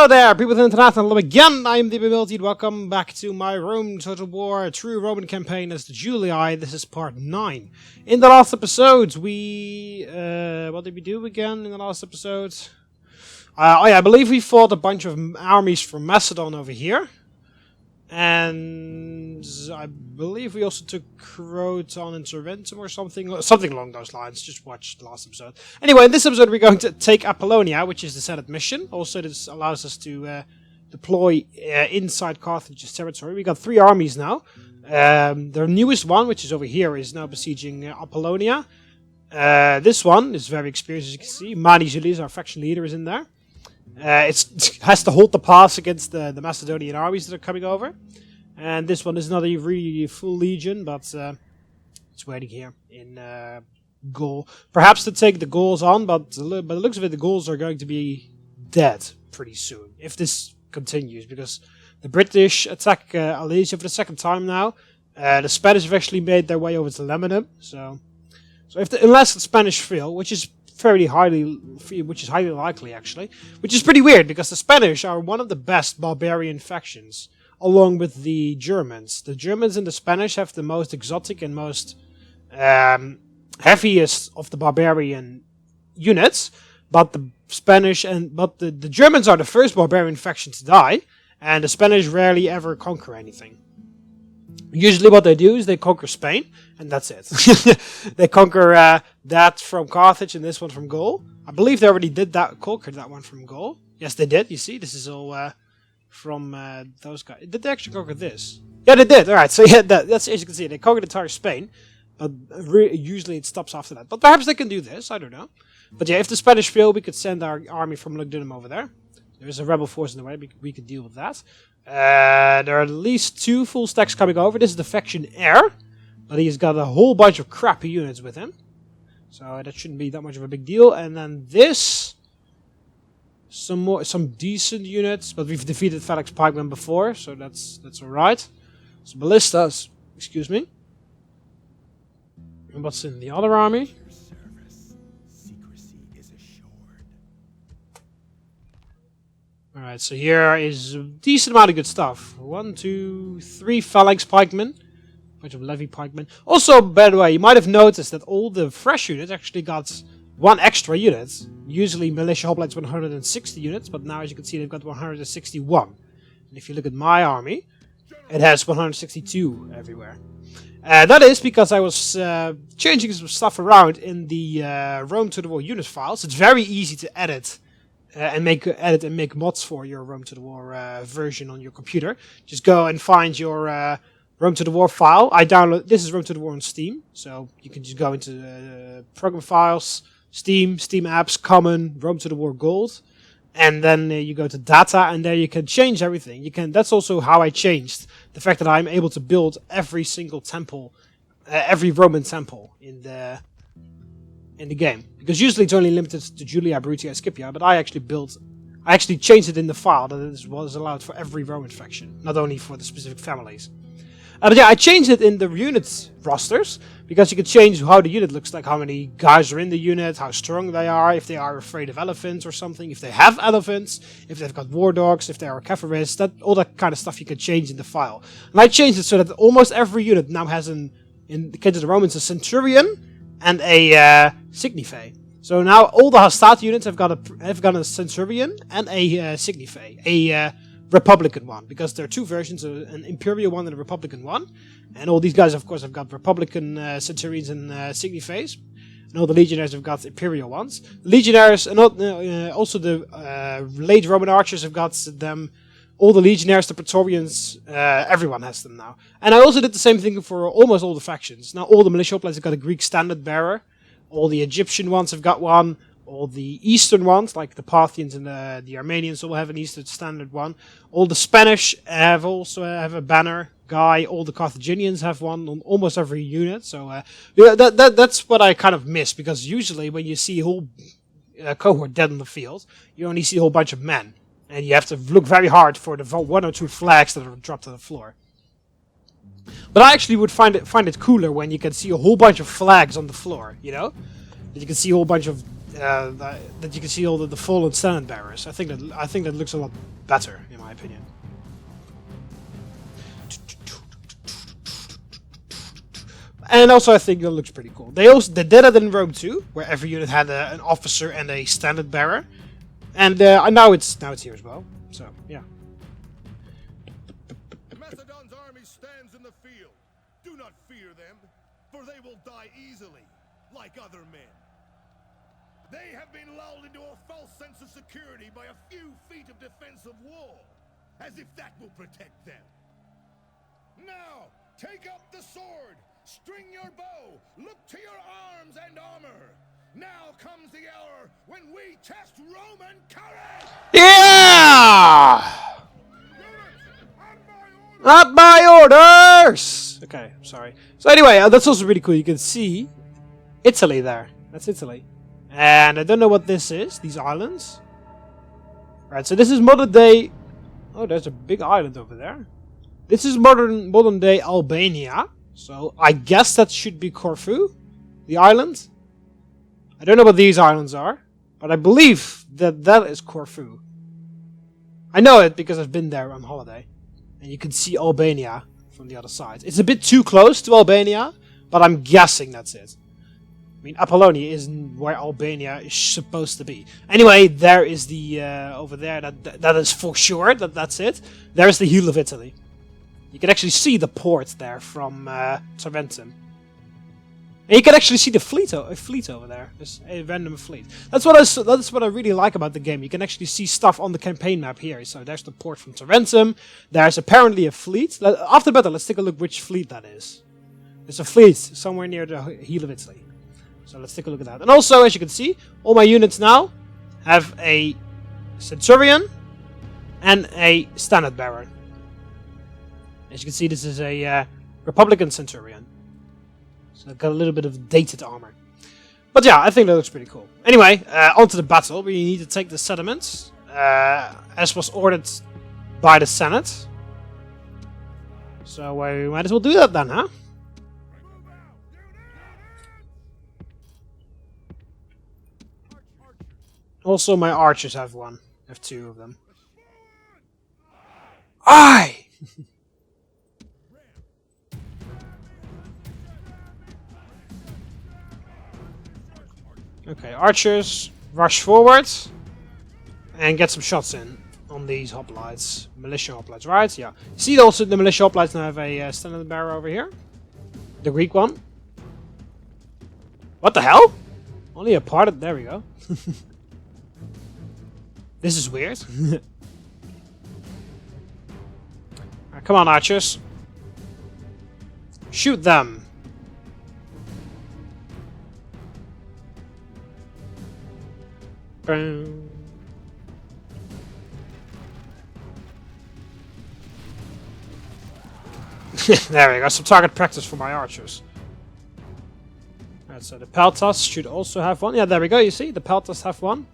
Hello there, people of the internet, and again, I am TheMBmulti, welcome back to my Rome Total War True Roman Campaign as the Julii. This is part 9. In the last episode, we... what did we do again in the last episode? I believe we fought a bunch of armies from Macedon over here. And I believe we also took Croton and Tarentum or something along those lines. Just watch the last episode. Anyway, in this episode we're going to take Appolonia, which is the Senate mission. Also, this allows us to deploy inside Carthage's territory. We got 3 armies now. The newest one, which is over here, is now besieging Appolonia. This one is very experienced, as you can see. Mani Julius, our faction leader, is in there. It has to hold the pass against the Macedonian armies that are coming over. And this one is not a really full legion, but it's waiting here in Gaul. Perhaps to take the Gauls on, but by the looks of it, the Gauls are going to be dead pretty soon, if this continues, because the British attack Alesia for the 2nd time now. The Spanish have actually made their way over to Lemminum, so unless the Spanish fail, which is highly likely actually, which is pretty weird because the Spanish are one of the best barbarian factions, along with the Germans. The Germans and the Spanish have the most exotic and most heaviest of the barbarian units, but the Germans are the first barbarian faction to die, and the Spanish rarely ever conquer anything. Usually what they do is they conquer Spain, and that's it. They conquer that from Carthage and this one from Gaul. I believe they already conquered that one from Gaul. Yes, they did. You see, this is all from those guys. Did they actually conquer this? Yeah, they did. Alright, so yeah, that's as you can see, they conquered entire Spain. But usually it stops after that. But perhaps they can do this, I don't know. But yeah, if the Spanish fail, we could send our army from Lugdunum over there. There's a rebel force in the way, we could deal with that. There are at least 2 full stacks coming over. This is the faction heir, but he's got a whole bunch of crappy units with him, so that shouldn't be that much of a big deal. And then this, some decent units, but we've defeated Felix Pikemen before, so that's all right. So ballistas, excuse me. And what's in the other army? Alright, so here is a decent amount of good stuff. 1, 2, 3 phalanx pikemen. A bunch of levy pikemen. Also, by the way, you might have noticed that all the fresh units actually got 1 extra unit. Usually militia hoplites 160 units, but now as you can see they've got 161. And if you look at my army, it has 162 everywhere. That is because I was changing some stuff around in the Rome to the War unit files. It's very easy to edit and make mods for your Rome to the War version on your computer. Just go and find your Rome to the War file. This is Rome to the War on Steam, so you can just go into program files, Steam apps, common, Rome to the War gold, and then you go to data, and there you can change everything. That's also how I changed the fact that I'm able to build every single temple, every Roman temple in the game, because usually it's only limited to Julia, Brutia, and Scipia, but I actually changed it in the file that it was allowed for every Roman faction, not only for the specific families. But yeah, I changed it in the unit rosters, because you can change how the unit looks like, how many guys are in the unit, how strong they are, if they are afraid of elephants or something, if they have elephants, if they've got war dogs, if they are cavalrists, all that kind of stuff you can change in the file. And I changed it so that almost every unit now has in the case of the Romans, a centurion and a signife. So now all the Hastati units have got a centurion and a signife, a republican one, because there are 2 versions, an imperial one and a republican one. And all these guys, of course, have got republican centurions and signifes, and all the legionaries have got imperial ones. The legionaries, and also the late Roman archers have got them. All the legionaries, the Praetorians, everyone has them now. And I also did the same thing for almost all the factions. Now all the militia hoplites have got a Greek standard bearer. All the Egyptian ones have got one. All the Eastern ones, like the Parthians and the Armenians, all have an Eastern standard one. All the Spanish also have a banner guy. All the Carthaginians have one on almost every unit. So that's what I kind of miss, because usually when you see a whole cohort dead on the field, you only see a whole bunch of men. And you have to look very hard for the 1 or 2 flags that are dropped to the floor. But I actually would find it cooler when you can see a whole bunch of flags on the floor, you know? That you can see a whole bunch of that you can see all the fallen standard bearers. I think that looks a lot better in my opinion. And also, I think that looks pretty cool. They did it in Rome too, where every unit had an officer and a standard bearer, and now it's here as well. So yeah. Macedon's army stands in the field. Do not fear them, for they will die easily, like other men. They have been lulled into a false sense of security by a few feet of defensive wall, as if that will protect them. Now, take up the sword. String your bow, look to your arms and armor. Now comes the hour when we test Roman courage! Yeah! Not my orders! Okay, sorry. So anyway, that's also really cool. You can see Italy there. That's Italy. And I don't know what this is, these islands. Right, so this is modern day... Oh, there's a big island over there. This is modern day Albania. So, I guess that should be Corfu, the island. I don't know what these islands are, but I believe that is Corfu. I know it because I've been there on holiday. And you can see Albania from the other side. It's a bit too close to Albania, but I'm guessing that's it. I mean, Apollonia isn't where Albania is supposed to be. Anyway, there is the, over there, that is for sure, that's it. There's the heel of Italy. You can actually see the port there from Tarentum. And you can actually see the fleet over there. There's a random fleet. That's what I really like about the game. You can actually see stuff on the campaign map here. So there's the port from Tarentum. There's apparently a fleet. After battle, let's take a look which fleet that is. There's a fleet somewhere near the heel of Italy. So let's take a look at that. And also, as you can see, all my units now have a centurion and a standard bearer. As you can see, this is a Republican centurion. So I've got a little bit of dated armor. But yeah, I think that looks pretty cool. Anyway, on to the battle. We need to take the settlements, as was ordered by the Senate. So we might as well do that then, huh? Also, my archers have one. I have two of them. Aye! Okay, archers, rush forward and get some shots in on these hoplites. Militia hoplites, right? Yeah. You see also the militia hoplites now have a standard bearer over here. The Greek one. What the hell? Only a part of... There we go. This is weird. Right, come on, archers. Shoot them. Boom. There we go, some target practice for my archers. Right, so the peltas should also have one. Yeah, there we go, you see, the peltas have one.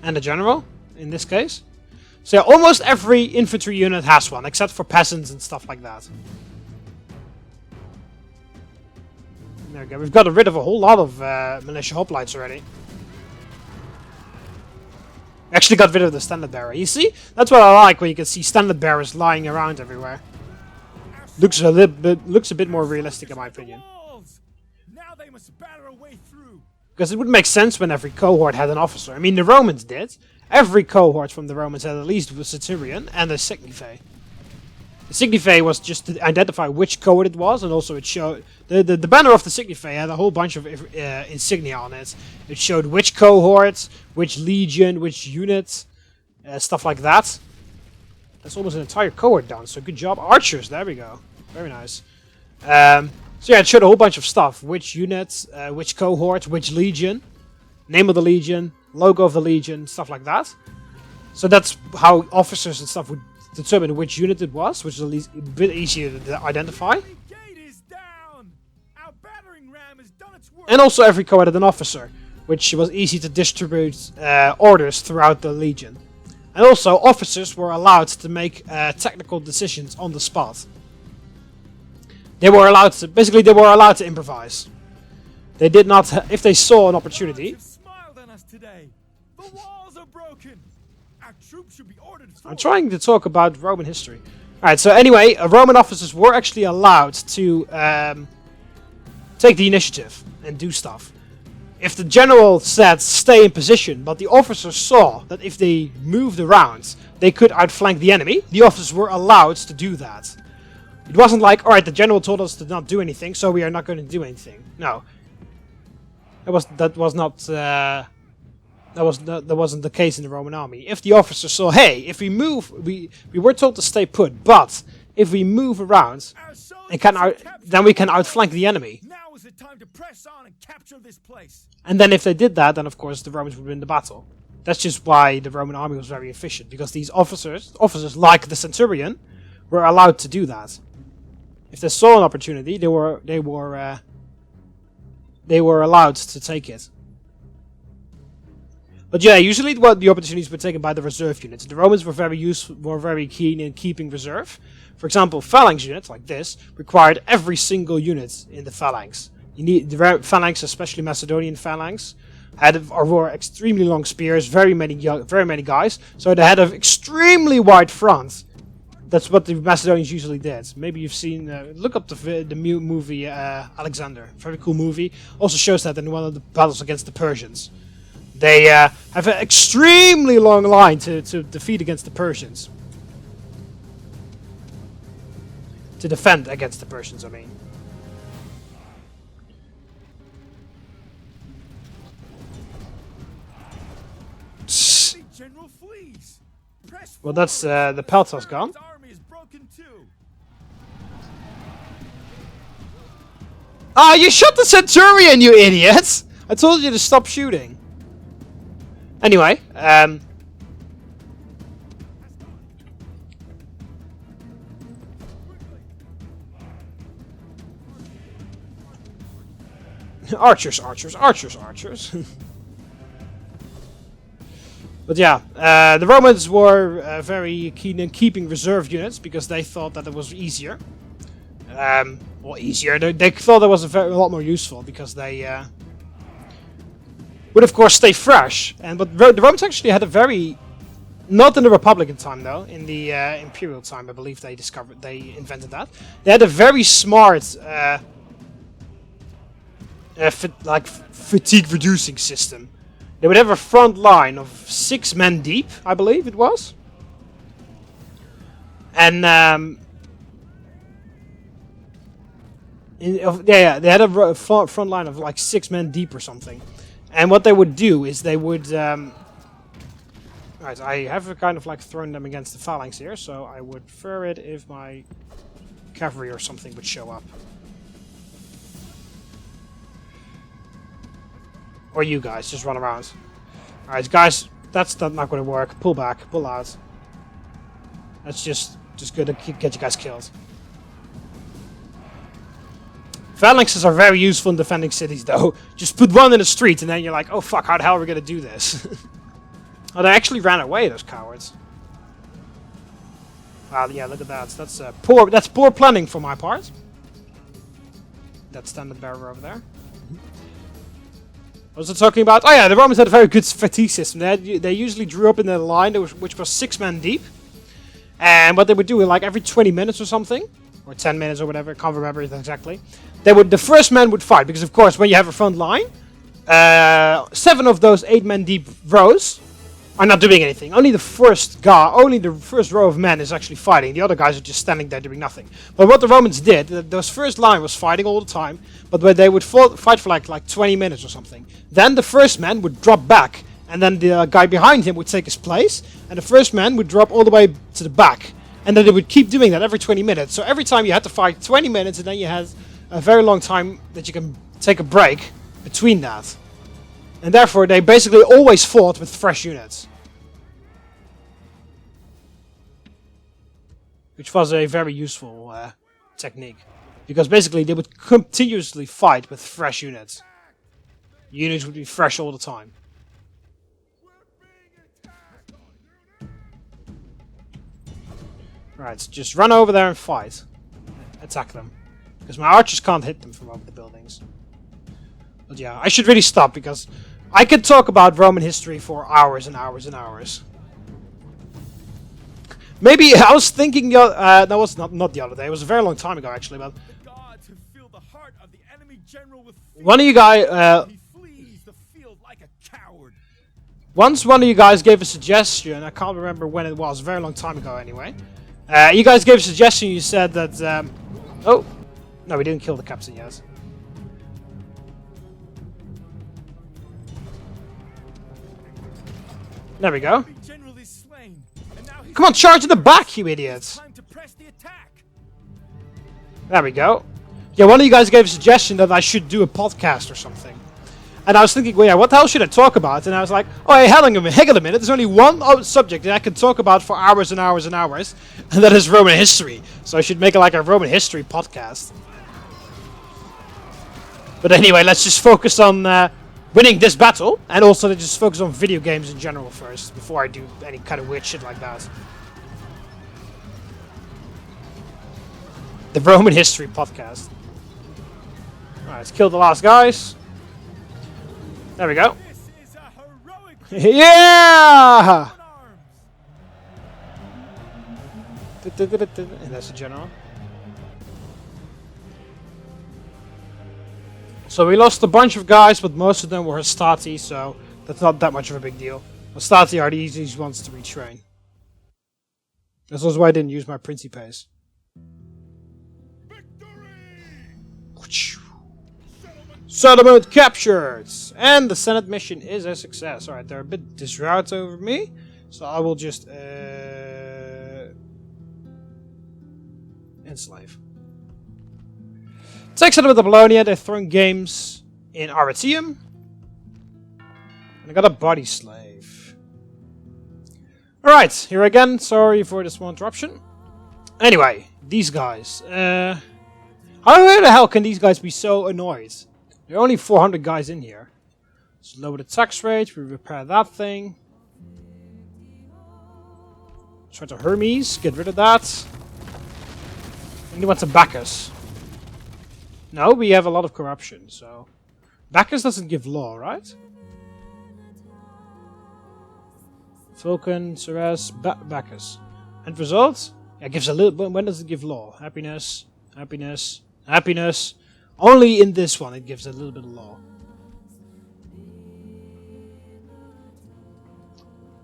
And the general, in this case. So yeah, almost every infantry unit has one, except for peasants and stuff like that. There we go, we've got rid of a whole lot of militia hoplites already. Actually got rid of the standard bearer. You see? That's what I like, when you can see standard bearers lying around everywhere. Looks a bit more realistic in my opinion. Now they must batter a way through. Because it would make sense when every cohort had an officer. I mean, the Romans did. Every cohort from the Romans had at least a centurion and a signife. The signife was just to identify which cohort it was, and also it showed... The banner of the signife had a whole bunch of insignia on it. It showed which cohort, which legion, which unit, stuff like that. That's almost an entire cohort done, so good job. Archers, there we go. Very nice. So yeah, it showed a whole bunch of stuff. Which unit, which cohort, which legion, name of the legion, logo of the legion, stuff like that. So that's how officers and stuff would determine which unit it was, which is at least a bit easier to identify. And also every cohort had an officer, which was easy to distribute orders throughout the legion. And also officers were allowed to make technical decisions on the spot. They were allowed to, basically they were allowed to improvise. They did not, if they saw an opportunity, today. The walls are broken. Our troops should be ordered forward. I'm trying to talk about Roman history. Alright, so anyway, Roman officers were actually allowed to take the initiative and do stuff. If the general said stay in position, but the officers saw that if they moved around, they could outflank the enemy, the officers were allowed to do that. It wasn't like, alright, the general told us to not do anything, so we are not going to do anything. No. That wasn't the case in the Roman army. If the officer saw, hey, if we move, we were told to stay put, but if we move around, then we can outflank the enemy. Now is the time to press on and capture this place. And then if they did that, then of course the Romans would win the battle. That's just why the Roman army was very efficient, because these officers like the centurion, were allowed to do that. If they saw an opportunity, they were allowed to take it. But yeah, usually the opportunities were taken by the reserve units. The Romans were very keen in keeping reserve. For example, phalanx units like this required every single unit in the phalanx. You need the phalanx, especially Macedonian phalanx, wore extremely long spears, very many guys. So they had an extremely wide front. That's what the Macedonians usually did. Maybe you've seen, look up the movie Alexander. Very cool movie. Also shows that in one of the battles against the Persians. They have an extremely long line to defeat against the Persians. To defend against the Persians, I mean. General flees. Press Well, that's the Peltas gone. His army is broken too. Ah, you shot the Centurion, you idiots! I told you to stop shooting. Anyway, archers. But yeah, the Romans were very keen in keeping reserve units because they thought that it was easier. Well, easier. They thought it was a lot more useful because they would, of course, stay fresh. But the Romans actually had a very, not in the Republican time though, in the Imperial time, I believe they invented that. They had a very smart, fatigue reducing system. They would have a front line of 6 men deep, I believe it was. And they had a front line of like 6 men deep or something. And what they would do is they would... right, I have kind of like thrown them against the phalanx here, so I would prefer it if my cavalry or something would show up. Or you guys, just run around. Alright guys, that's not going to work. Pull back, pull out. That's just good to get you guys killed. Phalanxes are very useful in defending cities though. Just put one in the street and then you're like, oh fuck, how the hell are we going to do this? Oh, they actually ran away, those cowards. Wow, yeah, look at that. That's poor planning for my part. That standard bearer over there. What was I talking about? Oh yeah, the Romans had a very good fatigue system. They usually drew up in a line which was 6 men deep. And what they would do, like every 20 minutes or something, or 10 minutes or whatever, I can't remember it exactly, the first man would fight, because of course when you have a front line, 7 of those 8 men deep rows are not doing anything. Only the first row of men is actually fighting. The other guys are just standing there doing nothing. But what the Romans did, those first line was fighting all the time, but when they would fight for like 20 minutes or something. Then the first man would drop back, and then the guy behind him would take his place, and the first man would drop all the way to the back. And then they would keep doing that every 20 minutes. So every time you had to fight 20 minutes, and then you had a very long time that you can take a break between that. And therefore, they basically always fought with fresh units. Which was a very useful technique. Because basically, they would continuously fight with fresh units. Units would be fresh all the time. Right, so just run over there and fight. Attack them. Because my archers can't hit them from over the buildings. But yeah, I should really stop because I could talk about Roman history for hours and hours and hours. Maybe I was thinking that was not the other day. It was a very long time ago, actually. But The gods have filled the heart of the enemy general with fear. one of you guys, He flees the field like a coward. once one of you guys gave a suggestion. I can't remember when it was. A very long time ago, anyway. You guys gave a suggestion. You said that. Oh, no, we didn't kill the captain yet. There we go. The general is slain, and now he's Come on, charge in the back, you idiots! time to press the attack. There we go. Yeah, one of you guys gave a suggestion that I should do a podcast or something. And I was thinking, well, yeah, what the hell should I talk about? And I was like, oh, hey, hang on a minute. There's only one subject that I can talk about for hours and hours and hours. And that is Roman history. So I should make like a Roman history podcast. But anyway, let's just focus on winning this battle. And also let's just focus on video games in general first. Before I do any kind of weird shit like that. The Roman history podcast. Alright, let's kill the last guys. There we go. This is a heroic Yeah! arms. And that's the general. So we lost a bunch of guys, but most of them were Hastati, so that's not that much of a big deal. Hastati are the easiest ones to retrain. That's also why I didn't use my Principes. Settlement captured! And the Senate mission is a success. Alright, they're a bit disroute over me. So I will just enslave. Take settlement of Appolonia. They're throwing games in Arretium. And I got a body slave. Alright, here again. Sorry for this small interruption. Anyway, these guys. How the hell can these guys be so annoyed? There are only 400 guys in here. Let's lower the tax rate. We repair that thing. Try to Hermes. Get rid of that. And he wants to back us. No, we have a lot of corruption, so... Bacchus doesn't give law, right? Vulcan, Ceres, Bacchus. End result? Yeah, gives a little... When does it give law? Happiness, happiness, happiness. Only in this one it gives a little bit of law.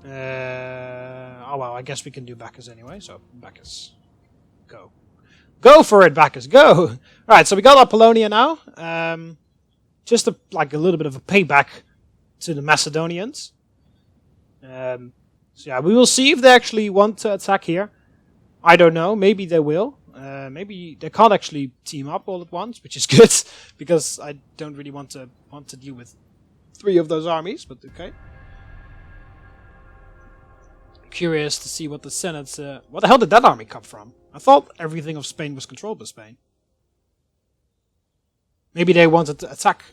Oh well, I guess we can do Bacchus anyway, so Bacchus. Go. Go for it, Bacchus, go! Alright, so we got Apollonia now. Just like a little bit of a payback to the Macedonians. So yeah, we will see if they actually want to attack here. I don't know, maybe they will. Maybe they can't actually team up all at once, which is good, because I don't really want to deal with 3 of those armies, but okay. Curious to see what the Senate's... what the hell did that army come from? I thought everything of Spain was controlled by Spain. Maybe they wanted to attack...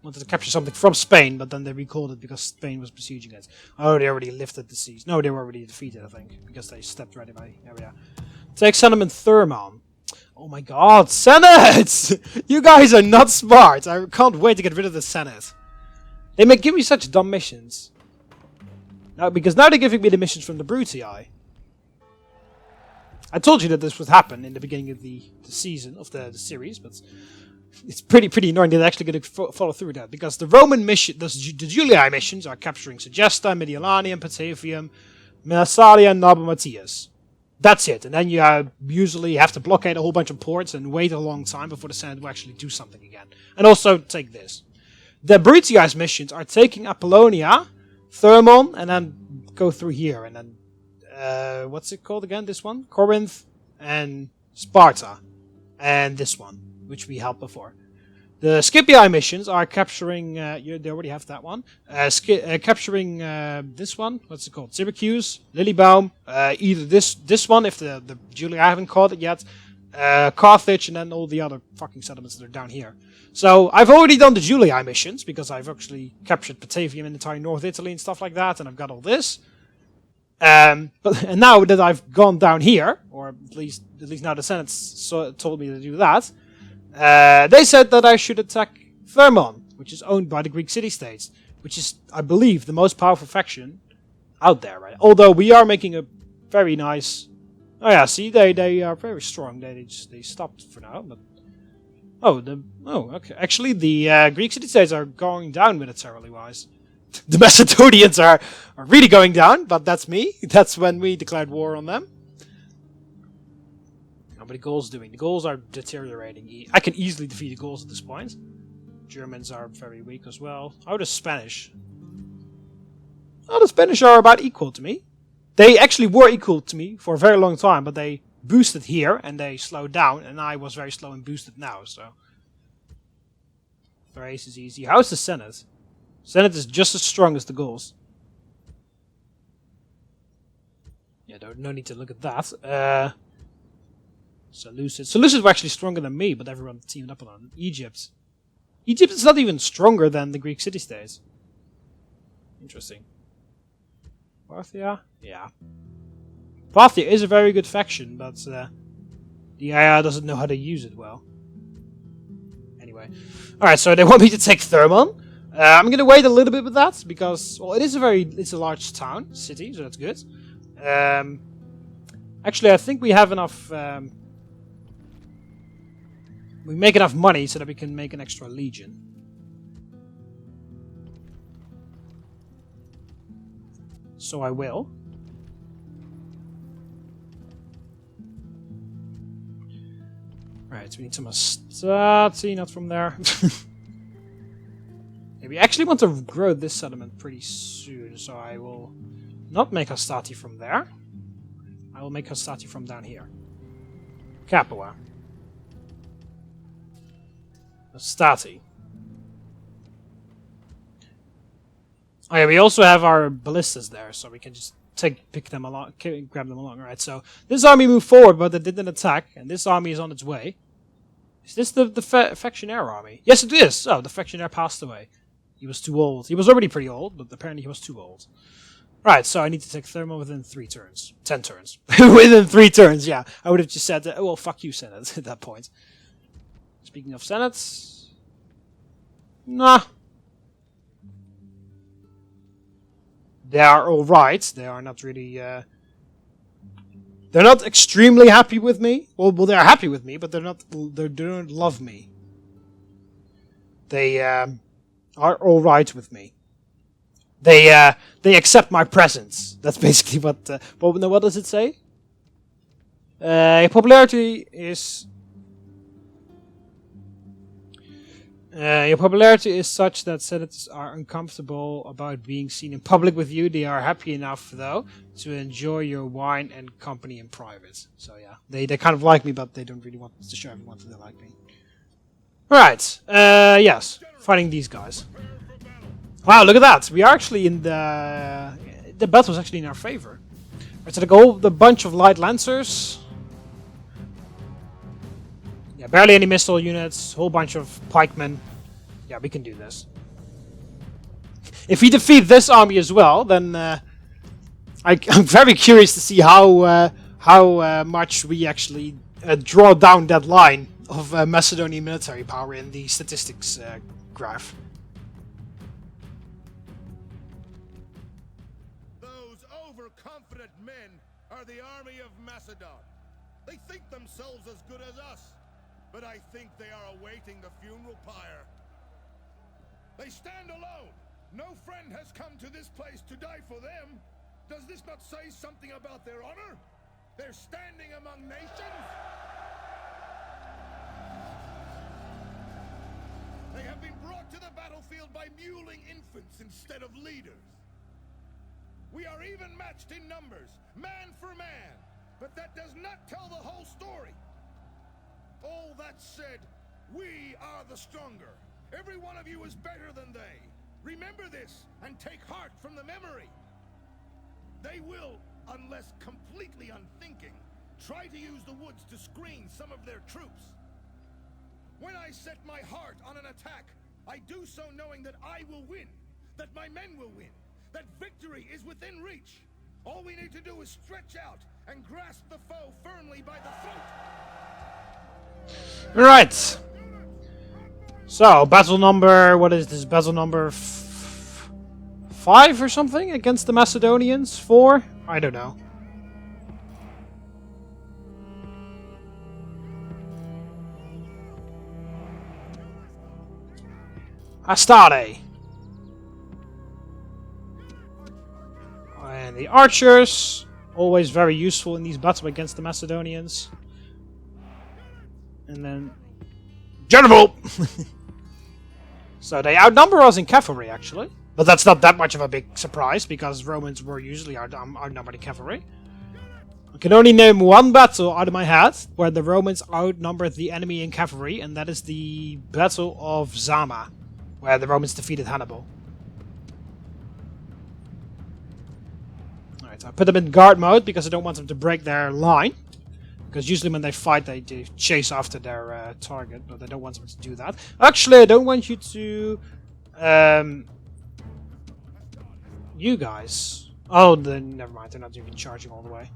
wanted to capture something from Spain, but then they recalled it because Spain was besieging it. Oh, they already lifted the siege. No, they were already defeated, I think, because they stepped right away. There we are. Take Settlement Thermon. Oh my god, Senate! You guys are not smart. I can't wait to get rid of the Senate. They may give me such dumb missions. No, because now they're giving me the missions from the Brutii. I told you that this would happen in the beginning of the season, of the series, but it's pretty annoying that they're actually going to follow through with that. Because the Roman mission, the Julii missions are capturing Segesta, Mediolanium, Patavium, Massalia, and Nabomatias. That's it. And then you usually have to blockade a whole bunch of ports and wait a long time before the Senate will actually do something again. And also take this. The Brutii's missions are taking Apollonia, Thermon, and then go through here. And then, what's it called again, this one? Corinth and Sparta. And this one, which we helped before. The Scipii missions are capturing, they already have that one, capturing this one, what's it called, Syracuse, Lilybaum, either this one, if the Julii, I haven't caught it yet, Carthage, and then all the other fucking settlements that are down here. So, I've already done the Julii missions, because I've actually captured Patavium and entire North Italy and stuff like that, and I've got all this. And now that I've gone down here, or at least now the Senate told me to do that, they said that I should attack Thermon. which is owned by the Greek city-states, which is, I believe, the most powerful faction out there, right? Although we are making a very nice... Oh yeah, see, they are very strong. They stopped for now, but... okay. Actually, the Greek city-states are going down militarily-wise. The Macedonians are really going down, but that's me. That's when we declared war on them. How are the Gauls doing? The Gauls are deteriorating. I can easily defeat the Gauls at this point. Germans are very weak as well. How are the Spanish? Oh, the Spanish are about equal to me. They actually were equal to me for a very long time, but they boosted here and they slowed down, and I was very slow and boosted now, so... Thrace is easy. How's the Senate? Senate is just as strong as the Gauls. Yeah, no need to look at that. Seleucids were actually stronger than me, but everyone teamed up on Egypt. Egypt is not even stronger than the Greek city-states. Interesting. Parthia? Yeah. Parthia is a very good faction, but the AI doesn't know how to use it well. Anyway. Alright, so they want me to take Thermon. I'm going to wait a little bit with that, because, well, it's a large town, city, so that's good. Actually, I think we have enough... we make enough money so that we can make an extra legion. So I will. Right, we need some Astati, not from there. We actually want to grow this settlement pretty soon, so I will not make Astati from there. I will make Astati from down here. Capua. Astati. Oh yeah, we also have our ballistas there, so we can just pick them along, grab them along. Alright, so this army moved forward, but they didn't attack, and this army is on its way. Is this the Factionaire army? Yes, it is! Oh, the Factionaire passed away. He was too old. He was already pretty old, but apparently he was too old. Right, so I need to take Thermo within 3 turns. 10 turns. Within 3 turns, yeah. I would have just said, oh, well, fuck you, Senate, at that point. Speaking of Senates... Nah. They are alright. They are not really... They're not extremely happy with me. Well, they're happy with me, but they don't love me. They are alright with me. They accept my presence. That's basically what... what does it say? Popularity is... your popularity is such that senators are uncomfortable about being seen in public with you. They are happy enough, though, to enjoy your wine and company in private. So yeah, they kind of like me, but they don't really want to show everyone that they like me. Alright, yes, fighting these guys. Wow, look at that! We are actually in the battle is actually in our favor. Right, so the bunch of light lancers. Yeah, barely any missile units, whole bunch of pikemen. Yeah, we can do this. If we defeat this army as well, then I'm very curious to see how much we actually draw down that line of Macedonian military power in the statistics graph. Those overconfident men are the army of Macedon. They think themselves as good as us. But I think they are awaiting the funeral pyre. They stand alone. No friend has come to this place to die for them. Does this not say something about their honor? They're standing among nations. They have been brought to the battlefield by muling infants instead of leaders. We are even matched in numbers, man for man. But that does not tell the whole story. All that said, we are the stronger. Every one of you is better than they. Remember this and take heart from the memory. They will, unless completely unthinking, try to use the woods to screen some of their troops. When I set my heart on an attack, I do so knowing that I will win, that my men will win, that victory is within reach. All we need to do is stretch out and grasp the foe firmly by the throat. Right. So, battle number, what is this? Battle number 5 or something against the Macedonians? 4? I don't know. Astarte. And the archers, always very useful in these battles against the Macedonians. And then General! So they outnumber us in cavalry, actually. But that's not that much of a big surprise, because Romans were usually outnumbered in cavalry. I can only name one battle out of my head where the Romans outnumbered the enemy in cavalry, and that is the Battle of Zama, where the Romans defeated Hannibal. Alright, I put them in guard mode because I don't want them to break their line. Because usually when they fight, they chase after their target, but I don't want them to do that. Actually, I don't want you to... you guys. Oh, then never mind. They're not even charging all the way.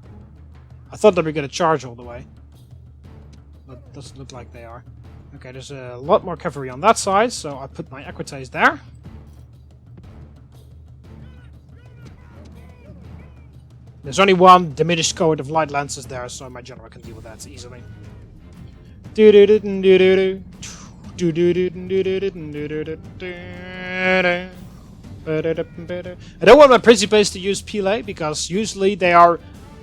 I thought they were going to charge all the way. But it doesn't look like they are. Okay, there's a lot more cavalry on that side, so I put my equites there. There's only one diminished cohort of light lancers there, so my general can deal with that easily. I don't want my principes to use Pile because usually their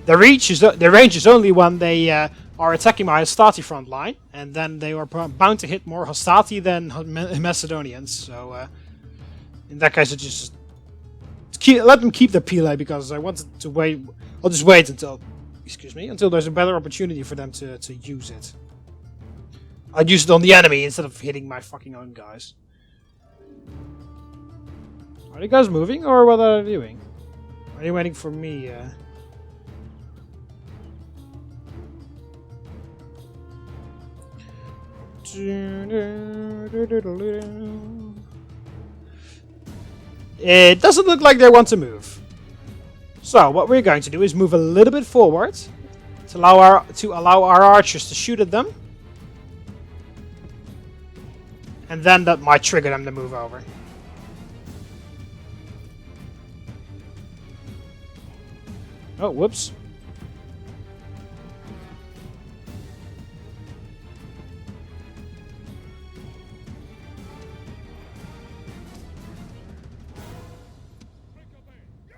range is only when they are attacking my Hastati front line, and then they are bound to hit more Hastati than Macedonians. So in that case, I just let them keep their Pile because I wanted to wait. I'll just wait until, until there's a better opportunity for them to use it. I'd use it on the enemy instead of hitting my fucking own guys. Are you guys moving, or what are they doing? Are you waiting for me? It doesn't look like they want to move. So what we're going to do is move a little bit forward to allow our archers to shoot at them, and then that might trigger them to move over. Oh, whoops.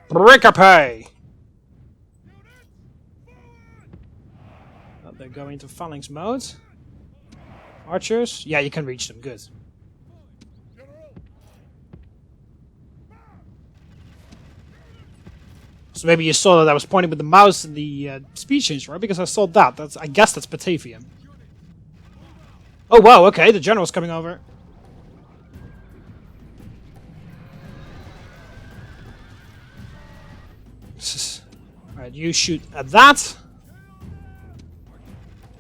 Pericope! Oh, they're going into phalanx mode. Archers? Yeah, you can reach them. Good. So maybe you saw that I was pointing with the mouse in the speed change, right? Because I saw that. I guess that's Batavium. Oh, wow, okay. The general's coming over. Alright, you shoot at that.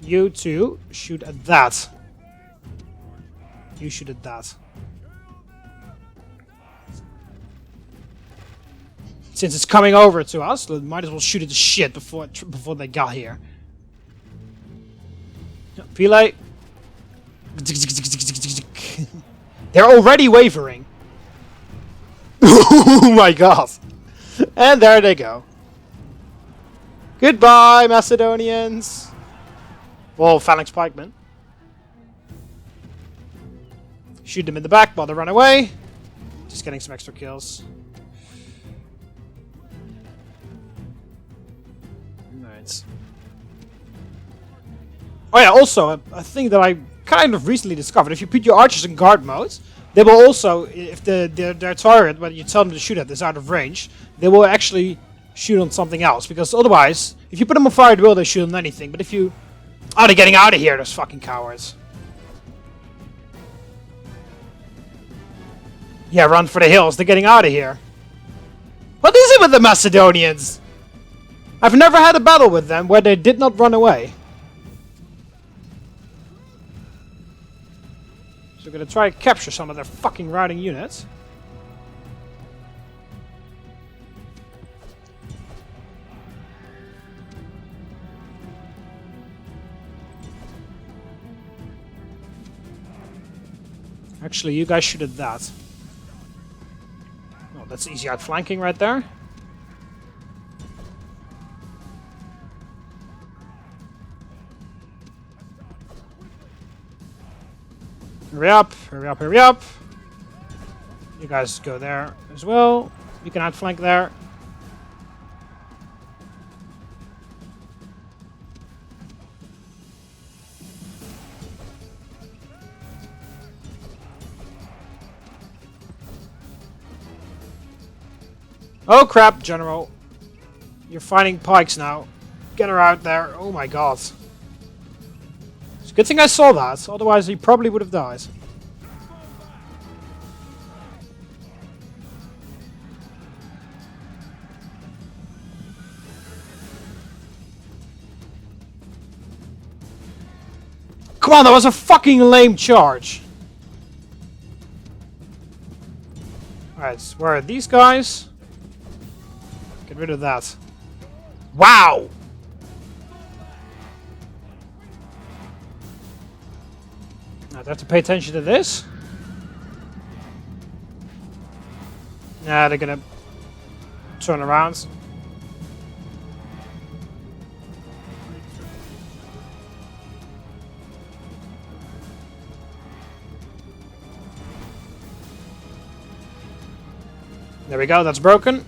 You two shoot at that. You shoot at that. Since it's coming over to us, we might as well shoot it to shit before they got here. Pile. They're already wavering. Oh my god. And there they go. Goodbye, Macedonians. Well, phalanx pikemen. Shoot them in the back while they run away. Just getting some extra kills. Nice. Oh yeah, also, a thing that I kind of recently discovered. If you put your archers in guard mode, they will also, if their target, when you tell them to shoot at, is out of range, they will actually shoot on something else. Because otherwise, if you put them on fire at will, they shoot on anything. But if you... Oh, they're getting out of here, those fucking cowards. Yeah, run for the hills. They're getting out of here. What is it with the Macedonians? I've never had a battle with them where they did not run away. So we're gonna try to capture some of their fucking routing units. Actually, you guys shoot at that. Oh, that's easy outflanking right there. Hurry up, hurry up, hurry up. You guys go there as well. You can outflank there. Oh crap, General. You're fighting pikes now. Get her out there. Oh my god. It's a good thing I saw that, otherwise he probably would have died. Come on, that was a fucking lame charge. Alright, where are these guys? Get rid of that. Wow! Now I have to pay attention to this. Nah, they're gonna turn around. There we go, that's broken.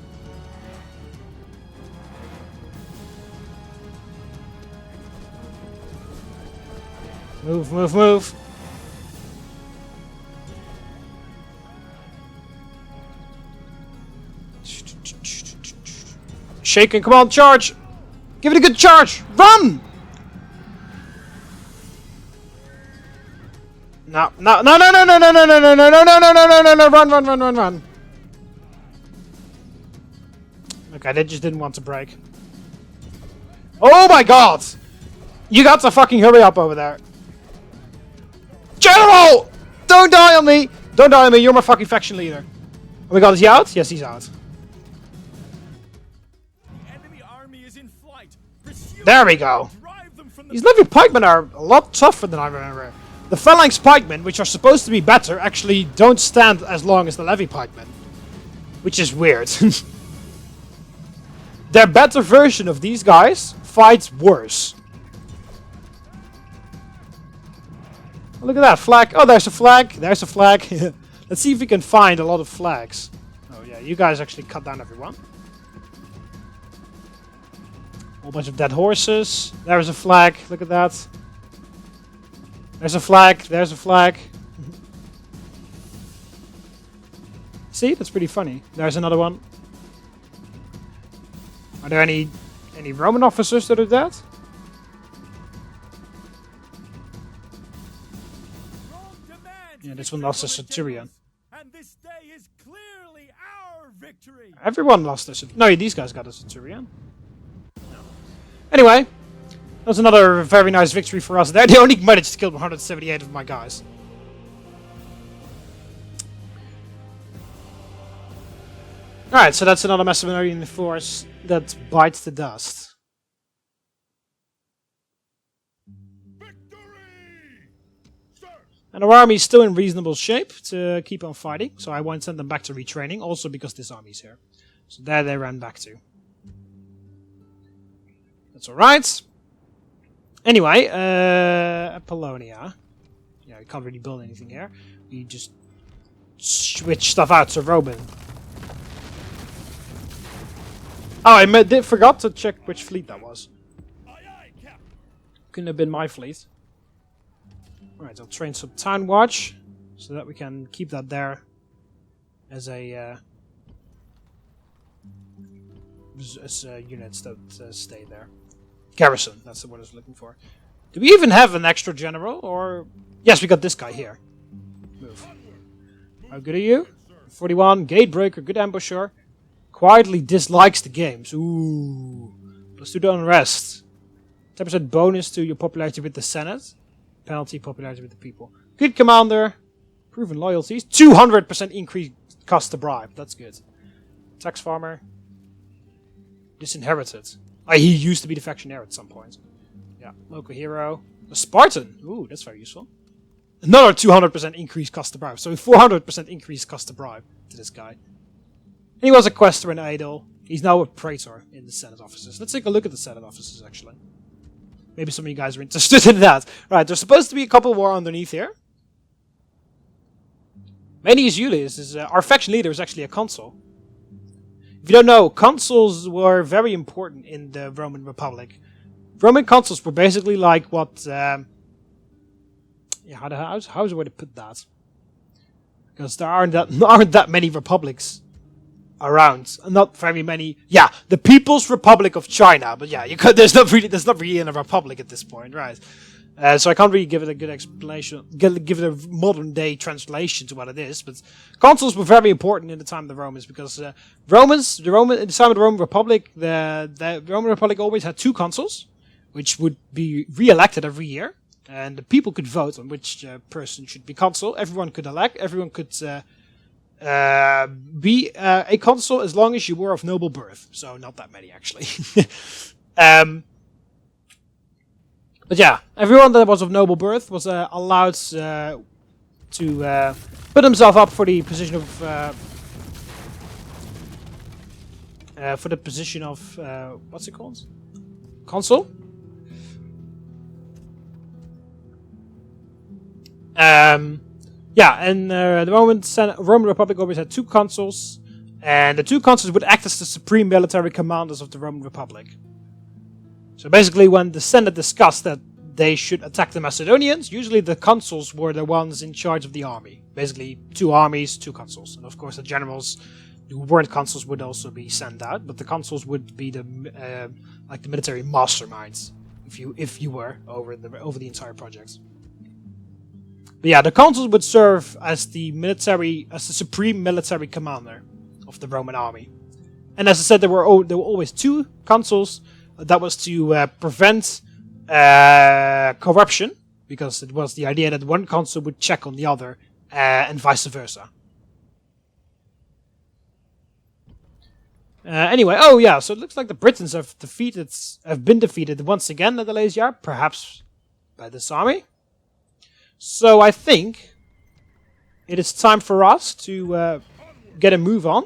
Move, move, move. Shaking, come on, charge! Give it a good charge! Run! No, no, no, no, no, no, no, no, no, no, no, no, no, no, no, no, no, no, run, run, run, run, run. Okay, they just didn't want to break. Oh my god! You got to fucking hurry up over there. General! Don't die on me! Don't die on me, you're my fucking faction leader. Oh my god, is he out? Yes, he's out. Enemy army is in flight. There we go. These levy pikemen are a lot tougher than I remember. The phalanx pikemen, which are supposed to be better, actually don't stand as long as the levy pikemen. Which is weird. Their better version of these guys fights worse. Oh, look at that flag. Oh, there's a flag. There's a flag. Let's see if we can find a lot of flags. Oh yeah, you guys actually cut down everyone. Whole bunch of dead horses. There's a flag. Look at that. There's a flag. There's a flag. See, that's pretty funny. There's another one. Are there any Roman officers that are dead? Yeah, this one lost a centurion. And this day is clearly our victory. Everyone lost a centurion. No, these guys got a centurion. No. Anyway, that was another very nice victory for us there. They only managed to kill 178 of my guys. Alright, so that's another Macedonian force that bites the dust. And our army is still in reasonable shape to keep on fighting, so I won't send them back to retraining, also because this army is here. So there they ran back to. That's alright. Anyway, Appolonia. Yeah, we can't really build anything here. We just switch stuff out to Roman. Oh, I forgot to check which fleet that was. Couldn't have been my fleet. Alright, I'll train some Town Watch, so that we can keep that there as a units that stay there. Garrison, that's the word I was looking for. Do we even have an extra general, or... Yes, we got this guy here. Move. How good are you? 41, Gatebreaker, good ambusher. Quietly dislikes the games. Ooh. +2 to unrest. 10% bonus to your popularity with the Senate. Penalty popularity with the people. Good commander. Proven loyalties. 200% increased cost to bribe. That's good. Tax farmer. Disinherited. He used to be the faction heir at some point. Yeah. Local hero. A Spartan. Ooh, that's very useful. Another 200% increased cost to bribe. So 400% increased cost to bribe to this guy. And he was a quester and idol. He's now a praetor in the Senate offices. Let's take a look at the Senate offices, actually. Maybe some of you guys are interested in that. Right, there's supposed to be a couple more underneath here. Manius Julius is our faction leader is actually a consul. If you don't know, consuls were very important in the Roman Republic. Roman consuls were basically like what... yeah, how's the way to put that? Because there aren't that many republics around. Not very many. Yeah, the People's Republic of China. But yeah, there's not really a republic at this point, right? So I can't really give it a good explanation, give it a modern day translation to what it is. But consuls were very important in the time of the Romans because in the time of the Roman Republic, the Roman Republic always had 2 consuls, which would be re-elected every year, and the people could vote on which person should be consul. Everyone could elect. Everyone could be a consul as long as you were of noble birth. So not that many actually. But yeah, everyone that was of noble birth was allowed to put himself up for the position of what's it called? Consul. Yeah, and the Roman Republic always had 2 consuls, and the 2 consuls would act as the supreme military commanders of the Roman Republic. So basically, when the Senate discussed that they should attack the Macedonians, usually the consuls were the ones in charge of the army. Basically, 2 armies, 2 consuls. And of course, the generals who weren't consuls would also be sent out, but the consuls would be the like the military masterminds, if you were over the entire project. But yeah, the consuls would serve as the supreme military commander of the Roman army. And as I said, there were always 2 consuls. That was to prevent corruption, because it was the idea that one consul would check on the other, and vice versa. Anyway, oh yeah, so it looks like the Britons have been defeated once again at the latest year, perhaps by this army. So I think it is time for us to get a move on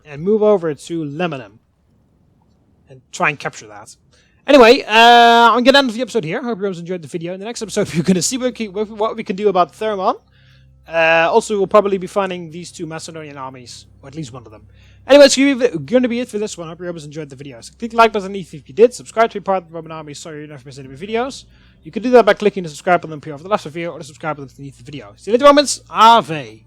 and move over to Lemminum and try and capture that. Anyway, I'm going to end the episode here. Hope you guys enjoyed the video. In the next episode, we're going to see what we can do about Thermon. Also, we'll probably be finding these 2 Macedonian armies, or at least one of them. Anyway, it's going to be it for this one. Hope you guys enjoyed the video. So click the like button underneath if you did. Subscribe to be part of the Roman army so you never miss any of my videos. You can do that by clicking the subscribe button up here over the left of the video, or the subscribe button underneath the video. See you later, Romans. Ave.